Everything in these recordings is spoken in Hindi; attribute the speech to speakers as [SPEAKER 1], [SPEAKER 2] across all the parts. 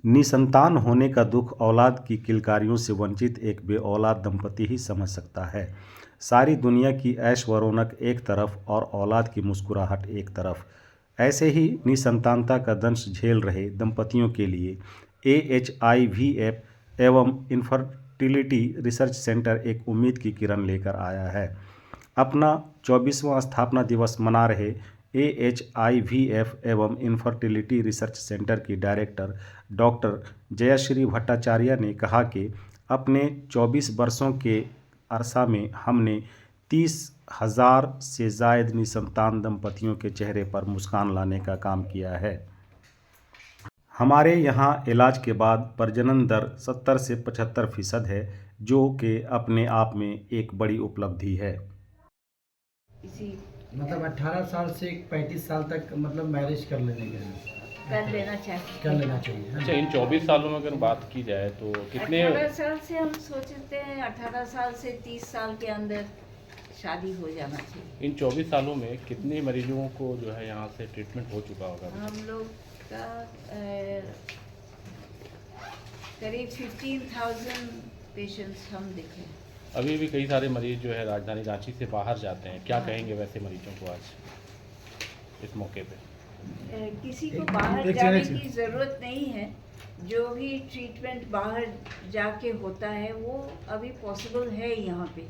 [SPEAKER 1] निसंतान होने का दुख औलाद की किलकारियों से वंचित एक बेऔलाद दंपति ही समझ सकता है। सारी दुनिया की ऐश व रौनक एक तरफ और औलाद की मुस्कुराहट एक तरफ। ऐसे ही निसंतानता का दंश झेल रहे दंपतियों के लिए AHIVF एवं इनफर्टिलिटी रिसर्च सेंटर एक उम्मीद की किरण लेकर आया है। अपना 24वां स्थापना दिवस मना रहे AHIVF एवं इनफर्टिलिटी रिसर्च सेंटर की डायरेक्टर डॉक्टर जयश्री भट्टाचार्य ने कहा कि अपने 24 वर्षों के अरसा में हमने 30,000 से जायद निसंतान दंपतियों के चेहरे पर मुस्कान लाने का काम किया है। हमारे यहाँ इलाज के बाद प्रजनन दर 70 से 75% है, जो कि अपने आप में एक बड़ी उपलब्धि है।
[SPEAKER 2] मतलब 18 साल से 35 साल तक मतलब मैरिज कर लेना चाहिए।
[SPEAKER 3] अच्छा, इन 24 सालों में अगर बात की जाए तो कितने
[SPEAKER 4] 18 साल से हम सोचते हैं 18 साल से 30 साल के अंदर शादी हो जाना चाहिए।
[SPEAKER 3] इन 24 सालों में कितने मरीजों को जो है यहाँ से ट्रीटमेंट हो चुका होगा?
[SPEAKER 4] हम लोग का करीब 15,000 पेशेंट्स हम देखे।
[SPEAKER 3] अभी भी कई सारे मरीज जो है राजधानी रांची से बाहर जाते हैं, क्या कहेंगे वैसे मरीजों को आज इस मौके पे?
[SPEAKER 4] किसी को बाहर जाने की ज़रूरत नहीं है। जो भी ट्रीटमेंट बाहर जाके होता है वो अभी पॉसिबल है यहाँ पे,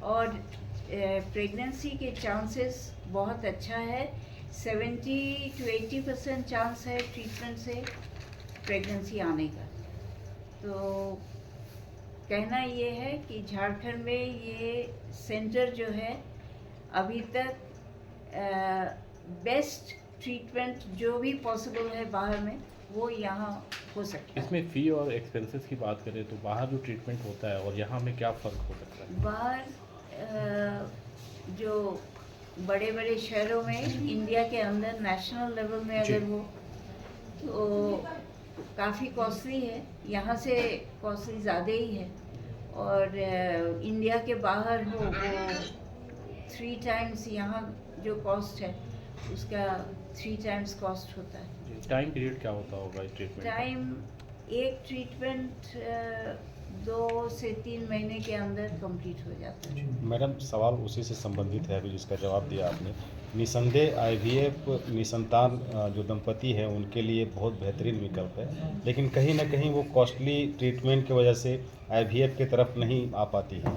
[SPEAKER 4] और प्रेगनेंसी के चांसेस बहुत अच्छा है। 70 to 80% चांस है ट्रीटमेंट से प्रेगनेंसी आने का। तो कहना ये है कि झारखंड में ये सेंटर जो है अभी तक बेस्ट ट्रीटमेंट जो भी पॉसिबल है बाहर में वो यहाँ हो सकता है।
[SPEAKER 3] इसमें फ़ी और एक्सपेंसेस की बात करें तो बाहर जो ट्रीटमेंट होता है और यहाँ में क्या फ़र्क हो सकता है?
[SPEAKER 4] बाहर जो बड़े बड़े शहरों में इंडिया के अंदर नेशनल लेवल में अगर हो तो काफ़ी कॉस्टली है, यहाँ से कॉस्टली ज़्यादा ही है। और इंडिया के बाहर हो वो 3 टाइम्स यहाँ जो कॉस्ट है उसका 3 टाइम्स कॉस्ट होता है।
[SPEAKER 3] टाइम पीरियड क्या होता होगा इस ट्रीटमेंट?
[SPEAKER 4] टाइम एक ट्रीटमेंट 2 से 3 महीने के अंदर कंप्लीट हो जाता है।
[SPEAKER 1] मैडम, सवाल उसी से संबंधित है अभी जिसका जवाब दिया आपने। निसंदेह IVF निसंतान जो दंपति है उनके लिए बहुत बेहतरीन विकल्प है, लेकिन कहीं ना कहीं वो कॉस्टली ट्रीटमेंट की वजह से IVF की तरफ नहीं आ पाती है।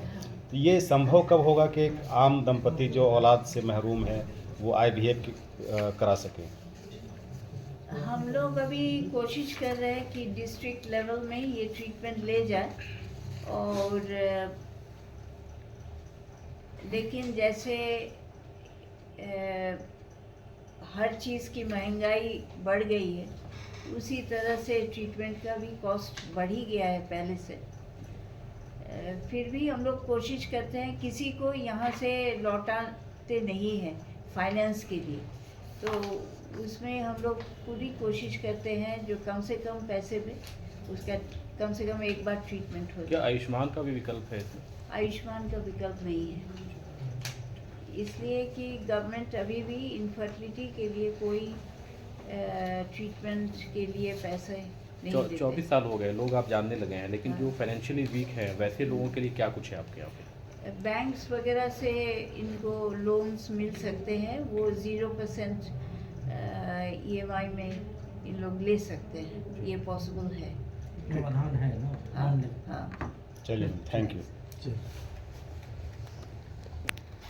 [SPEAKER 1] तो ये संभव कब होगा कि एक आम दंपति जो औलाद से महरूम है वो IVF करा सके?
[SPEAKER 4] हम लोग अभी कोशिश कर रहे हैं कि डिस्ट्रिक्ट लेवल में ये ट्रीटमेंट ले जाए, और लेकिन जैसे हर चीज़ की महंगाई बढ़ गई है उसी तरह से ट्रीटमेंट का भी कॉस्ट बढ़ ही गया है पहले से। फिर भी हम लोग कोशिश करते हैं, किसी को यहाँ से लौटाते नहीं हैं फाइनेंस के लिए, तो उसमें हम लोग पूरी कोशिश करते हैं जो कम से कम पैसे में उसका कम से कम एक बार ट्रीटमेंट हो।
[SPEAKER 3] क्या आयुष्मान का भी विकल्प है इसमें?
[SPEAKER 4] आयुष्मान का विकल्प नहीं है, इसलिए कि गवर्नमेंट अभी भी इनफर्टिलिटी के लिए कोई ट्रीटमेंट के लिए पैसे नहीं देते।
[SPEAKER 3] 24 साल हो गए, लोग आप जानने लगे हैं, लेकिन जो फाइनेंशियली वीक है वैसे लोगों के लिए क्या कुछ है आपके यहाँ पे?
[SPEAKER 4] बैंक्स वगैरह से इनको लोन्स मिल सकते हैं, वो 0% EMI में इन लोग ले सकते हैं, ये पॉसिबल है।
[SPEAKER 2] समाधान है ना?
[SPEAKER 4] हाँ।
[SPEAKER 1] चलिए, थैंक यू।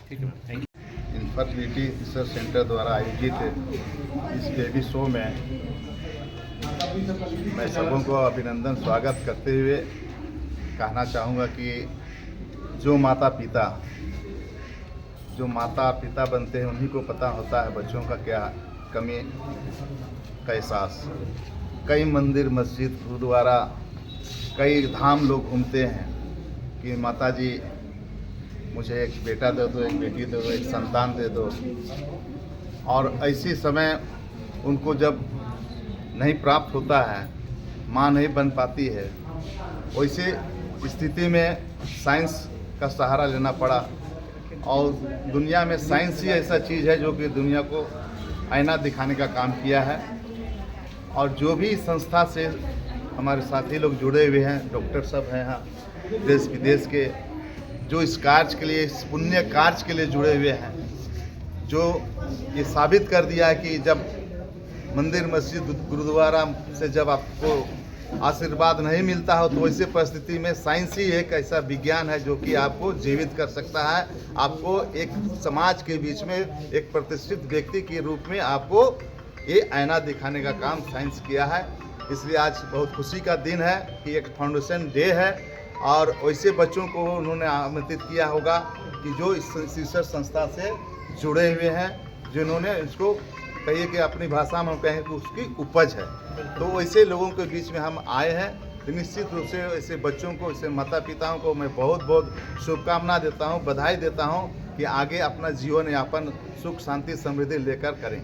[SPEAKER 3] ठीक है, thank you.
[SPEAKER 5] Infertility research centre द्वारा आयोजित इस बेबी शो में मैं सबों को अभिनंदन स्वागत करते हुए कहना चाहूँगा कि जो माता पिता बनते हैं उन्हीं को पता होता है बच्चों का क्या कमी का एहसास। कई मंदिर, मस्जिद, गुरुद्वारा, कई धाम लोग घूमते हैं कि माता जी मुझे एक बेटा दे दो, एक बेटी दे दो, एक संतान दे दो, और ऐसे समय उनको जब नहीं प्राप्त होता है, माँ नहीं बन पाती है, वैसे स्थिति में साइंस का सहारा लेना पड़ा। और दुनिया में साइंस ही ऐसा चीज़ है जो कि दुनिया को आईना दिखाने का काम किया है। और जो भी संस्था से हमारे साथी लोग जुड़े हुए हैं, डॉक्टर सब हैं यहाँ देश विदेश के, जो इस कार्य के लिए, इस पुण्य कार्य के लिए जुड़े हुए हैं, जो ये साबित कर दिया है कि जब मंदिर मस्जिद गुरुद्वारा से जब आपको आशीर्वाद नहीं मिलता हो तो वैसे परिस्थिति में साइंस ही एक ऐसा विज्ञान है जो कि आपको जीवित कर सकता है, आपको एक समाज के बीच में एक प्रतिष्ठित व्यक्ति के रूप में आपको ये आईना दिखाने का काम साइंस किया है। इसलिए आज बहुत खुशी का दिन है कि एक फाउंडेशन डे है और वैसे बच्चों को उन्होंने आमंत्रित किया होगा कि जो इस रिसर्च संस्था से जुड़े हुए हैं, जिन्होंने इसको कहिए कि अपनी भाषा में कहें कि उसकी उपज है, तो वैसे लोगों के बीच में हम आए हैं। तो निश्चित रूप से ऐसे बच्चों को, ऐसे माता पिताओं को मैं बहुत बहुत शुभकामना देता हूं, बधाई देता हूं कि आगे अपना जीवन यापन सुख शांति समृद्धि लेकर करें।